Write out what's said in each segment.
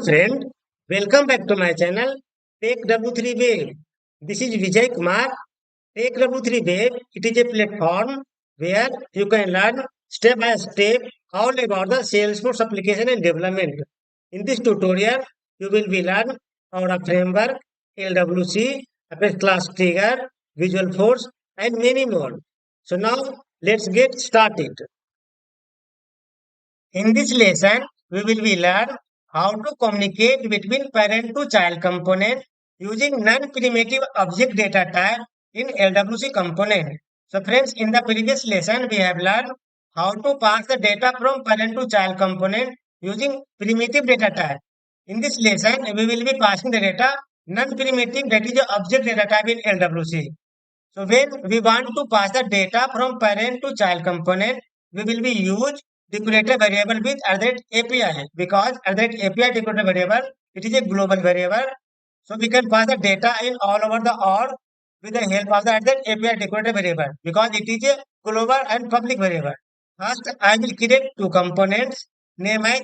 Hello friend, welcome back to my channel Take W3 Web. This is Vijay Kumar. Take W3 Web, it is a platform where you can learn step by step all about the Salesforce application and development. In this tutorial, you will be learn about a framework, LWC, Apex Class Trigger, Visual Force, and many more. So now let's get started. In this lesson, we will be learn how to communicate between parent to child component using non-primitive object data type in LWC component. So friends, in the previous lesson, we have learned how to pass the data from parent to child component using primitive data type. In this lesson, we will be passing the data non-primitive, that is the object data type in LWC. So when we want to pass the data from parent to child component, we will be use decorator variable with API, because API decorator variable, it is a global variable. So we can pass the data in all over the org with the help of the API decorator variable, because it is a global and public variable. First, I will create two components, name as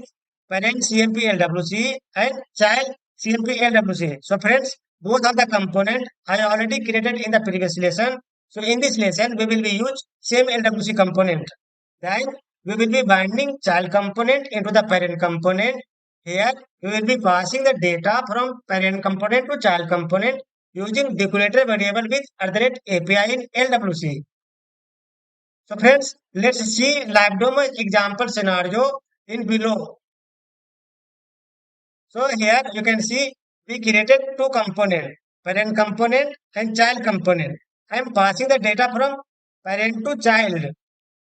parent CMP LWC and child CMP LWC. So friends, both of the component I already created in the previous lesson. So in this lesson, we will be use same LWC component. Then we will be binding child component into the parent component. Here we will be passing the data from parent component to child component using decorator variable with @API in LWC. So friends, let's see live demo example scenario in below. So here you can see we created two components, parent component and child component. I am passing the data from parent to child.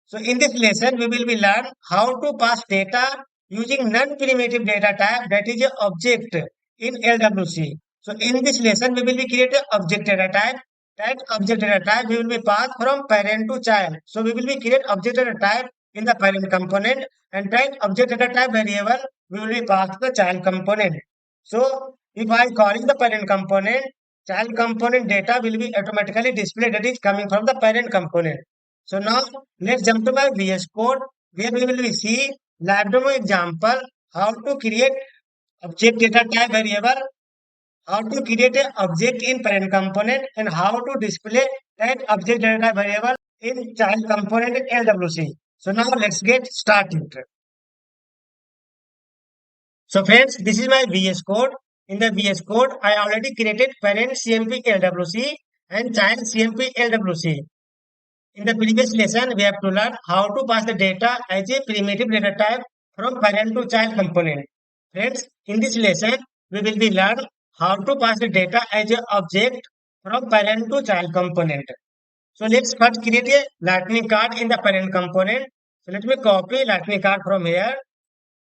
So in this lesson, we will be learn how to pass data using non-primitive data type, that is a object in LWC. So in this lesson, we will be create a object data type. That object data type we will be passed from parent to child. So we will be create object data type in the parent component, and that object data type variable we will be passed the child component. So if I calling the parent component, child component data will be automatically displayed, that is coming from the parent component. So now let's jump to my VS Code, where we will see live demo example how to create object data type variable, how to create an object in parent component, and how to display that object data type variable in child component in LWC. So now let's get started. So friends, this is my VS Code. In the VS Code, I already created parent CMP LWC and child CMP LWC. In the previous lesson, we have to learn how to pass the data as a primitive data type from parent to child component. Friends, in this lesson, we will be learn how to pass the data as an object from parent to child component. So let's first create a lightning card in the parent component. So let me copy lightning card from here.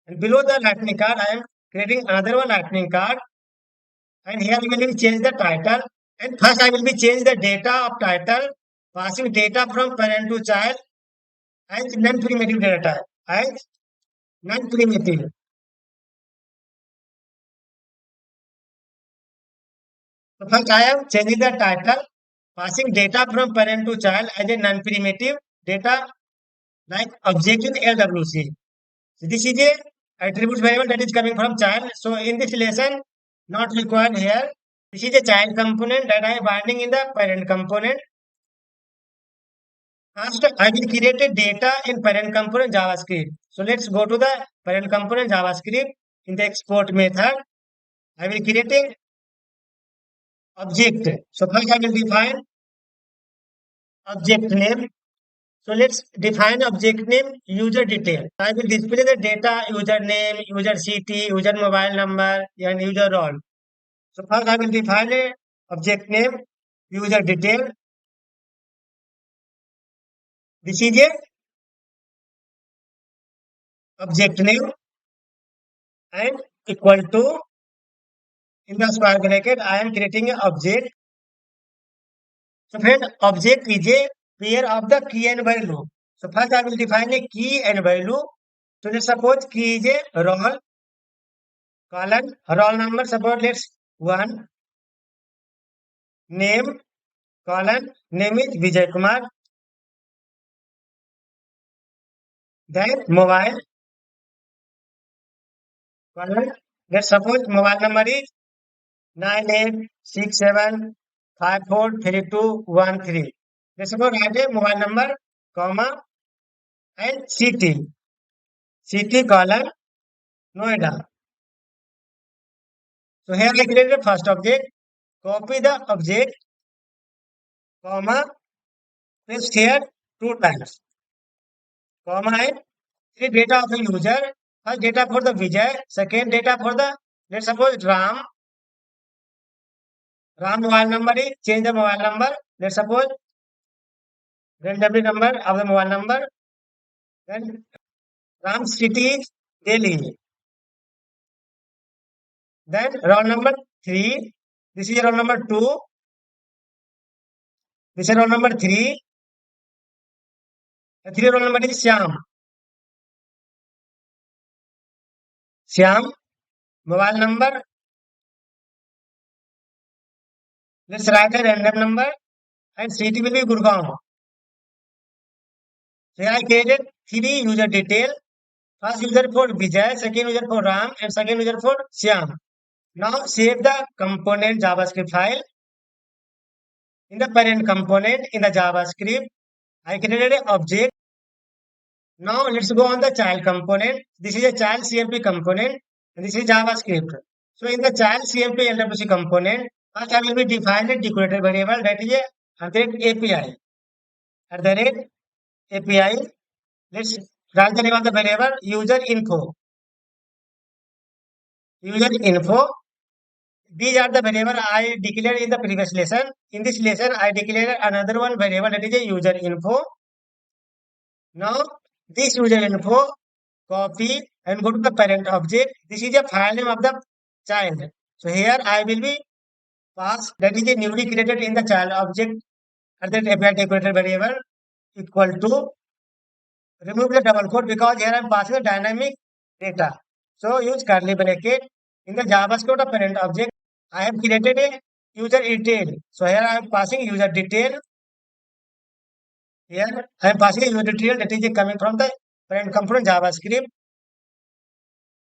And below the lightning card, I am creating another one lightning card. And here we will change the title. And first I will be change the data of title, passing data from parent to child as non-primitive data type. As non-primitive. So first I am changing the title, passing data from parent to child as a non-primitive data like object in LWC. So this is a attributes variable that is coming from child. So in this lesson, not required here. This is a child component that I am binding in the parent component. First, I will create a data in parent component JavaScript. So let's go to the parent component JavaScript. In the export method, I will create a object. So first I will define object name. So let's define object name user detail. I will display the data user name, user city, user mobile number, and user role. So first I will define a object name user detail. This is a object name and equal to, in the square bracket I am creating an object. So friend, object is a pair of the key and value. So first I will define a key and value. So let's suppose key is a roll, colon, roll number, suppose let's 1, name, colon, name is Vijay Kumar, then mobile, colon, Let's suppose mobile number is 9867543213. Let's suppose write a mobile number, comma, and city colon Noida. So here I created first object, copy the object, comma, paste here two times, comma, and three data of a user. First data for the Vijay, second data for the, let's suppose Ram mobile number is, change the mobile number, let's suppose randomly number of the mobile number, then Ram city is Delhi. Then roll number 3, this is roll number 2, this is roll number 3, and 3 roll number is Syam, mobile number, let's write a random number, and city will be Gurgaon. So here I created 3 user detail, first user for Vijay, second user for Ram, and second user for Syam. Now save the component JavaScript file. In the parent component in the JavaScript, I created an object. Now let's go on the child component. This is a child CMP component, and this is JavaScript. So in the child CMP LWC component, first I will be defined a decorator variable, that is a API. At the rate API, let's write the name of the variable user info. User info. These are the variable I declared in the previous lesson. In this lesson, I declared another one variable, that is a user info. Now this user info, copy and go to the parent object. This is a file name of the child. So here I will be pass, that is a newly created in the child object at that API decorator variable, equal to, remove the double quote because here I am passing the dynamic data. So use curly bracket. In the JavaScript of parent object, I have created a user detail. So here I am passing user detail. Here I am passing a user detail, that is coming from the parent component JavaScript.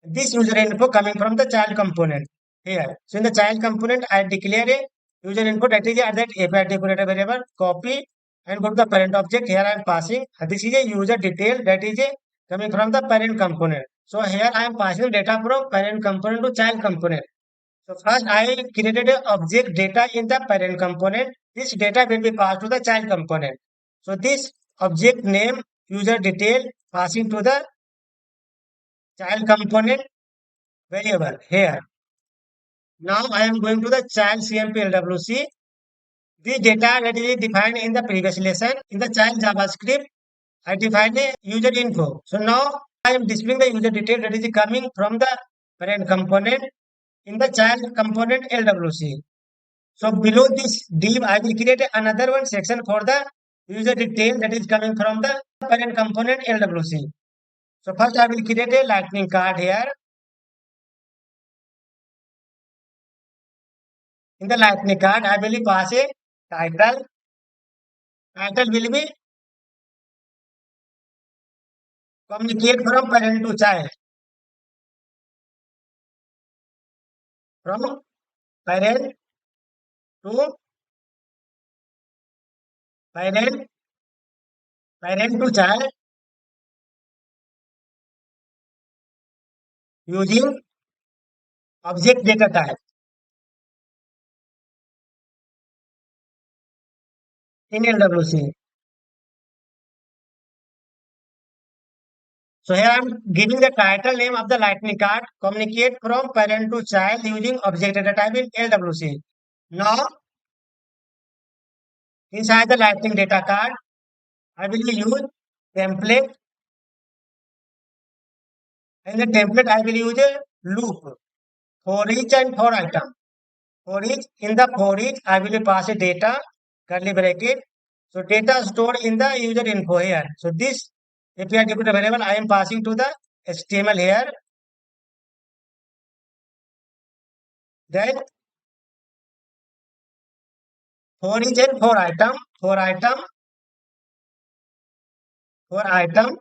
This user info coming from the child component here. So in the child component, I declare a user info, that is at that API decorator variable, copy and go to the parent object. Here I am passing. This is a user detail, that is a coming from the parent component. So here I am passing data from parent component to child component. So first I created an object data in the parent component. This data will be passed to the child component. So this object name user detail passing to the child component variable here. Now I am going to the child CMP LWC. This data that is defined in the previous lesson in the child JavaScript, I defined a user info. So now I am displaying the user detail that is coming from the parent component in the child component LWC. So below this div, I will create another one section for the user detail that is coming from the parent component LWC. So first I will create a lightning card here. In the lightning card, I will pass a title. Title will be communicate from parent to child. From parent to parent, parent to child using object data type in LWC. So here I am giving the title name of the lightning card, communicate from parent to child using object data type in LWC. Now, inside the lightning data card, I will use template. And the template I will use a loop for each and for item. For each, in the for each, I will pass a data, curly bracket. So data stored in the user info here. So this API decorator variable I am passing to the HTML here. Then for each and for item, for item, for item,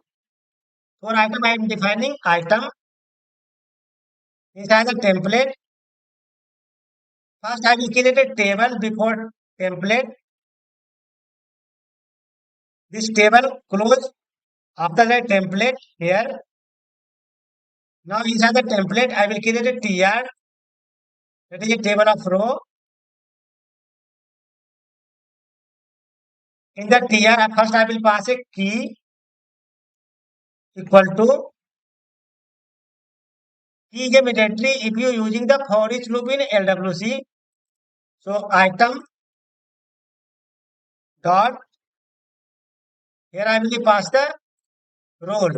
for item I am defining item. inside the template. First, I will create a table before template. This table close after the template here. Now inside the template, I will create a tr. That is a table of row. In the tr, first I will pass a key equal to key is immediately if you using the for each loop in LWC. So item dot here I will pass the roll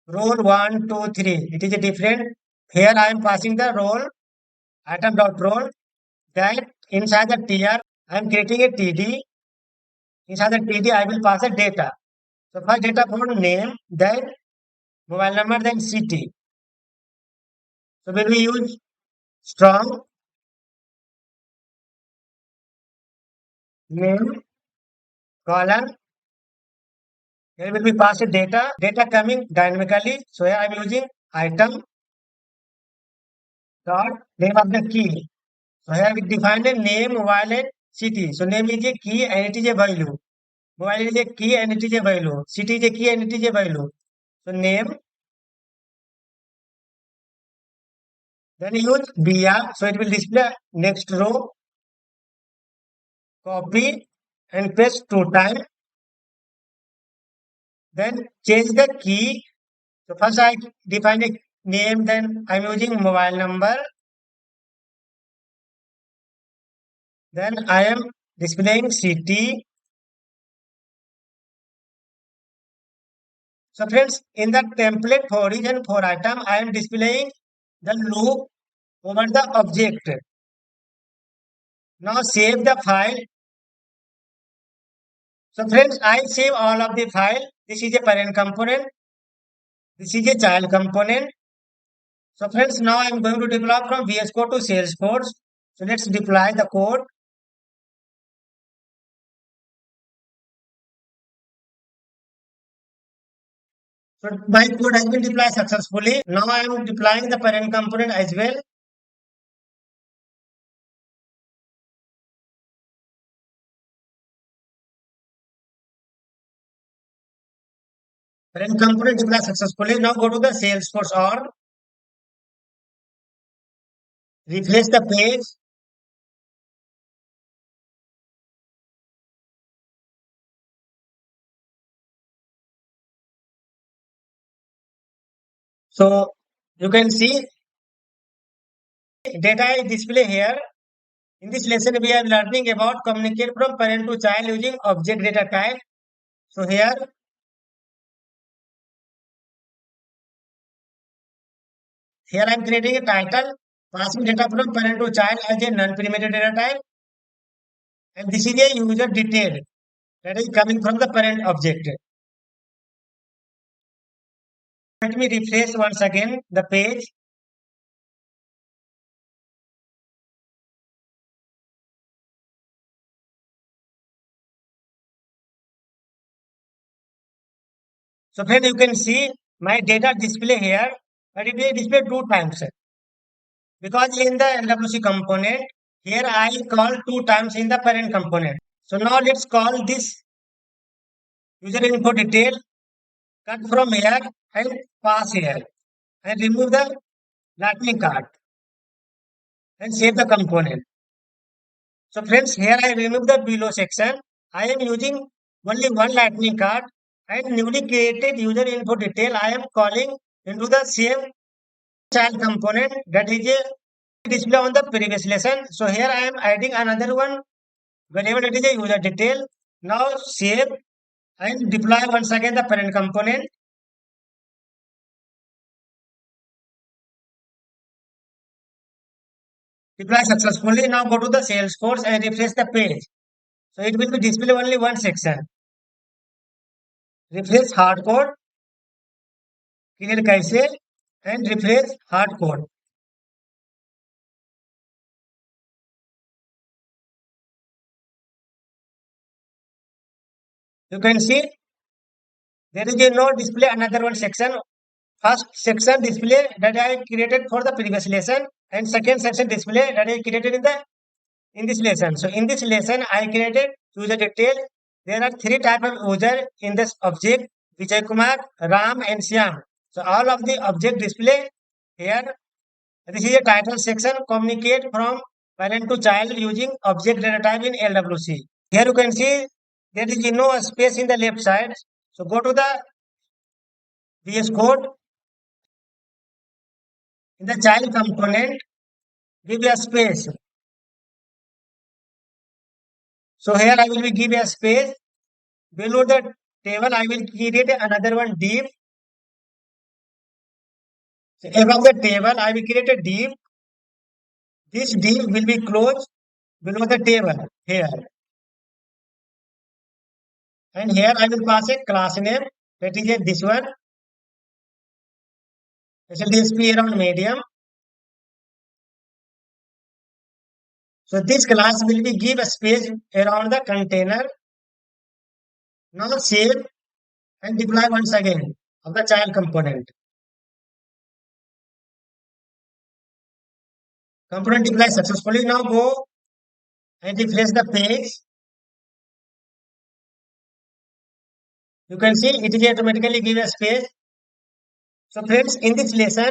1 2 3. It is a different. Here I am passing the roll item dot roll. Then inside the tr I am creating a td. Inside the td I will pass a data. So first data for name, then mobile number, then city. So when we use strong name colon, here will be passed data coming dynamically. So here I am using item dot name of the key. So here we define a name, mobile, and city. So name is a key and it is a value. Mobile is a key and it is a value. City is a key and it is a value. So name, then use br. So it will display next row. Copy and paste 2 times. Then change the key. So first I define a name, then I'm using mobile number. Then I am displaying city. So friends, in the template for each and for item, I am displaying the loop over the object. Now save the file. So friends, I save all of the file. This is a parent component. This is a child component. So friends, now I am going to deploy from VS Code to Salesforce. So let's deploy the code. So my code has been deployed successfully. Now I am deploying the parent component as well. Parent component deployed successfully. Now go to the Salesforce or refresh the page. So you can see data is displayed here. In this lesson, we are learning about communicate from parent to child using object data type. So here I am creating a title, passing data from parent to child as a non-primitive data type, and this is a user detail that is coming from the parent object. Let me refresh once again the page. So friend, you can see my data display here, but it will display 2 times because in the LWC component, here I call 2 times in the parent component. So now let's call this user info detail, cut from here and pass here and remove the lightning card and save the component. So friends, here I remove the below section. I am using only one lightning card and newly created user info detail I am calling into the same child component that is a display on the previous lesson. So here I am adding another one whenever it is a user detail. Now save and deploy once again the parent component. Deploy successfully. Now go to the Salesforce and refresh the page. So it will be display only one section. Refresh hard code, clear cache and refresh hard code. You can see there is a no display another one section first section display that I created for the previous lesson, and second section display that I created in this lesson. So in this lesson, I created user detail. There are three type of user in this object: Vijay Kumar, Ram, and Shyam. So all of the object display here. This is a title section. Communicate from parent to child using object data type in LWC. Here you can see there is no space in the left side. So go to the VS Code. In the child component, give a space. So here I will be give a space. Below the table, I will create another one div. So above the table, I will create a div. This div will be closed below the table here. And here I will pass a class name. That is this one. SLDSP around medium. So this class will be give a space around the container. Now save and deploy once again of the child component. Component deploy successfully. Now go and refresh the page. You can see it is automatically give a space. So friends, in this lesson,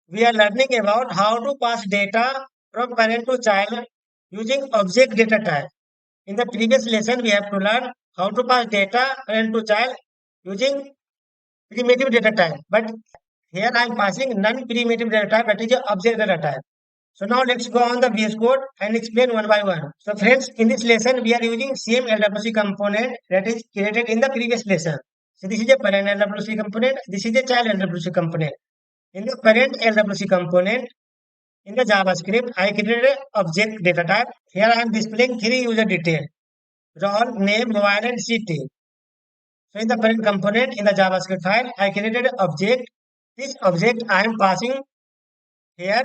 we are learning about how to pass data from parent to child using object data type. In the previous lesson, we have to learn how to pass data parent to child using primitive data type. But here I am passing non-primitive data type, that is object data type. So now let's go on the VS Code and explain one by one. So friends, in this lesson, we are using same LWC component that is created in the previous lesson. So this is a parent LWC component. This is a child LWC component. In the parent LWC component, in the JavaScript, I created an object data type. Here I am displaying three user details: role, name, mobile, and city. So in the parent component, in the JavaScript file, I created an object. This object I am passing here.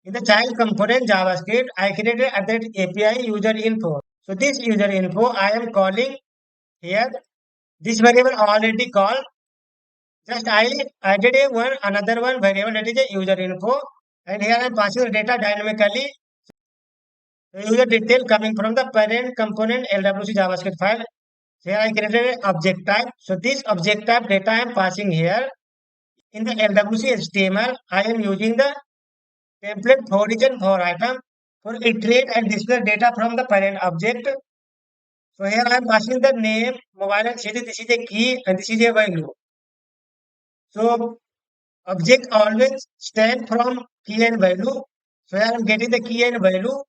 In the child component JavaScript, I created at that API user info. So this user info I am calling here. This variable already called. Just I added another one variable, that is a user info, and here I am passing the data dynamically. The user detail coming from the parent component LWC JavaScript file. Here I created an object type. So this object type data I am passing here. In the LWC HTML, I am using the template for origin for item for iterate and display data from the parent object. So here I am passing the name, mobile, and city. This is a key and this is a value. So object always stand from key and value. So here I am getting the key and value.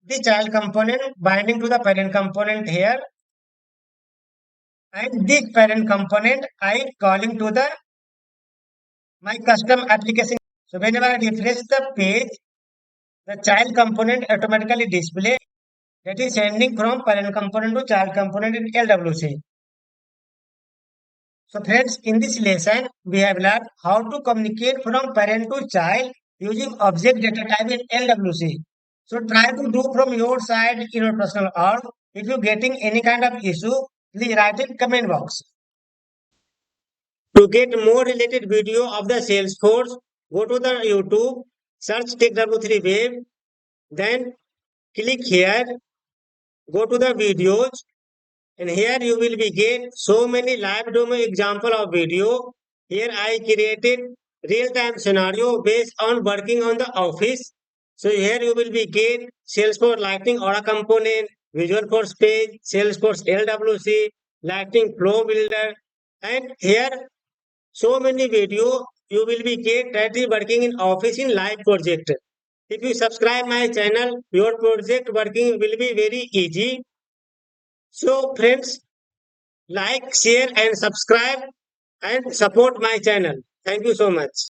The child component binding to the parent component here. And this parent component I calling to the my custom application. So whenever I refresh the page, the child component automatically display, that is sending from parent component to child component in LWC. So friends, in this lesson, we have learned how to communicate from parent to child using object data type in LWC. So try to do from your side in your personal org. If you're getting any kind of issue, please write in comment box. To get more related video of the Salesforce, go to the YouTube, search TechW3 Web, then click here, go to the videos, and here you will be get so many live demo example of video. Here I created real-time scenario based on working on the office. So here you will be get Salesforce Lightning Aura component, Visual Force page, Salesforce LWC, Lightning Flow Builder, and here so many video you will be get that is working in office in live project. If you subscribe my channel, your project working will be very easy. So friends, like, share and subscribe and support my channel. Thank you so much.